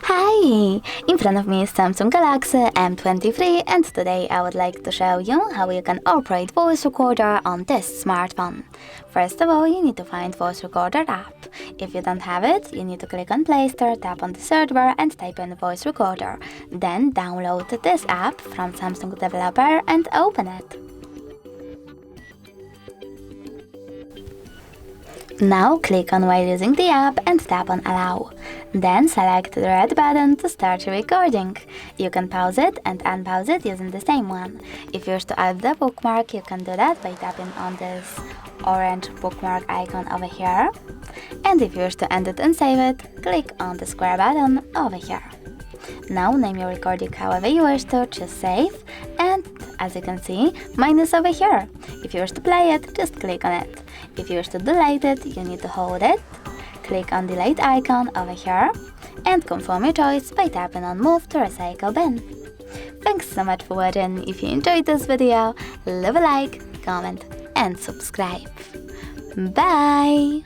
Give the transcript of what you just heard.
Hi! In front of me is Samsung Galaxy M23 and today I would like to show you how you can operate voice recorder on this smartphone. First of all, you need to find voice recorder app. If you don't have it, you need to click on Play Store, tap on the search bar and type in voice recorder. Then download this app from Samsung developer and open it. Now click on while using the app and tap on Allow. Then select the red button to start your recording. You can pause it and unpause it using the same one. If you wish to add the bookmark, you can do that by tapping on this orange bookmark icon over here. And if you wish to end it and save it, click on the square button over here. Now name your recording however you wish to, choose save, and as you can see, mine is over here. If you wish to play it, just click on it. If you wish to delete it, you need to hold it, click on delete icon over here, and confirm your choice by tapping on move to recycle bin. Thanks so much for watching. If you enjoyed this video, leave a like, comment and subscribe. Bye!